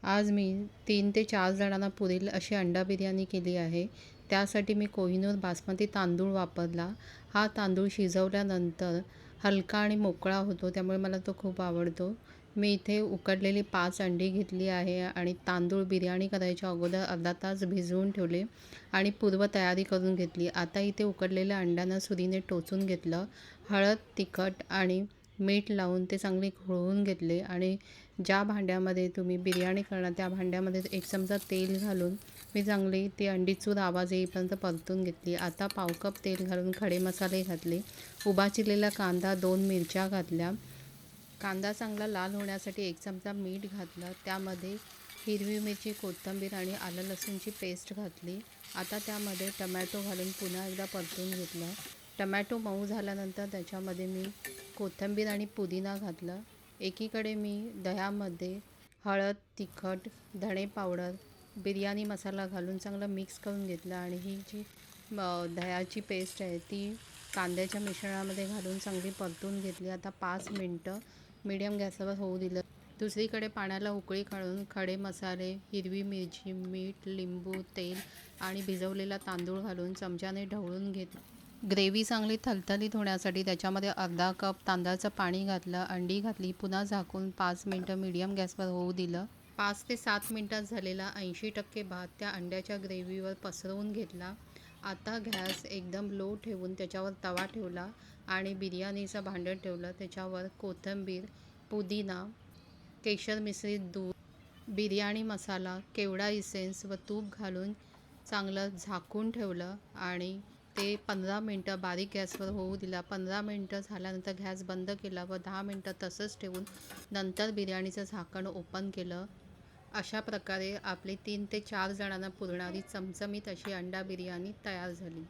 आज मी 3 ते 4 जणांना पुरेल अशी अंडा बिर्याणी केली आहे. त्यासाठी मी कोहिनूर बासमती तांदूळ वापरला. हा तांदूळ शिजवल्यानंतर हलका आणि मोकळा होतो, त्यामुळे मला तो खूप आवडतो. मी इथे उकडलेली 5 अंडी घेतली आहे आणि तांदूळ बिर्याणी करायच्या अगोदर अर्धा तास भिजवून ठेवले आणि पूर्वतयारी करून घेतली. आता इथे उकडलेल्या अंड्यांना सुरीने टोचून घेतलं. हळद, तिखट आणि मीठ लावून ते चांगले घोळवून घेतले आणि ज्या भांड्यामध्ये तुम्ही बिर्याणी करणार त्या भांड्यामध्ये 1 चमचा तेल घालून मी चांगली ती अंडीचूर आवाज येईपर्यंत परतून घेतली. आता पाव कप तेल घालून खडे मसाले घातले. उभा चिरलेला कांदा, 2 मिरच्या घातल्या. कांदा चांगला लाल होण्यासाठी 1 चमचा मीठ घातलं. त्यामध्ये हिरवी मिरची, कोथिंबीर आणि आलं लसूणची पेस्ट घातली. आता त्यामध्ये टमॅटो घालून पुन्हा एकदा परतून घेतलं. टमॅटो मऊ झाल्यानंतर त्याच्यामध्ये मी कोथिंबीर आणि पुदिना घातलं. एकीकडे मी दह्यामध्ये हळद, तिखट, धणे पावडर, बिर्याणी मसाला घालून चांगलं मिक्स करून घेतलं आणि ही जी दह्याची पेस्ट आहे ती कांद्याच्या मिश्रणामध्ये घालून चांगली परतून घेतली. आता 5 मिनटं मीडियम गॅसवर होऊ दिलं. दुसरीकडे पाण्याला उकळी काढून खडे मसाले, हिरवी मिरची, मीठ, लिंबू, तेल आणि भिजवलेला तांदूळ घालून चमच्याने ढवळून घेतलं. ग्रेव्ही चांगली थलथलीत होण्यासाठी त्याच्यामध्ये अर्धा कप तांदळाचं पाणी घातलं, अंडी घातली, पुन्हा झाकून 5 मिनटं मीडियम गॅसवर होऊ दिलं. 5 ते 7 मिनटात झालेला 80% भात त्या अंड्याच्या ग्रेव्हीवर पसरवून घेतला. आता गॅस एकदम लो ठेवून त्याच्यावर तवा ठेवला आणि बिर्याणीचं भांडं ठेवलं. त्याच्यावर कोथिंबीर, पुदिना, केशर मिश्रित दूध, बिर्याणी मसाला, केवडा इसेन्स व तूप घालून चांगलं झाकून ठेवलं आणि ते 15 मिनटं बारीक गॅसवर होऊ दिला. 15 मिनटं झाल्यानंतर गॅस बंद केला व 10 मिनटं तसंच ठेवून नंतर बिर्याणीचं झाकण ओपन केलं. अशा प्रकारे आपली 3 ते 4 जणांना पुरणारी चमचमीत अशी अंडा बिर्याणी तयार झाली.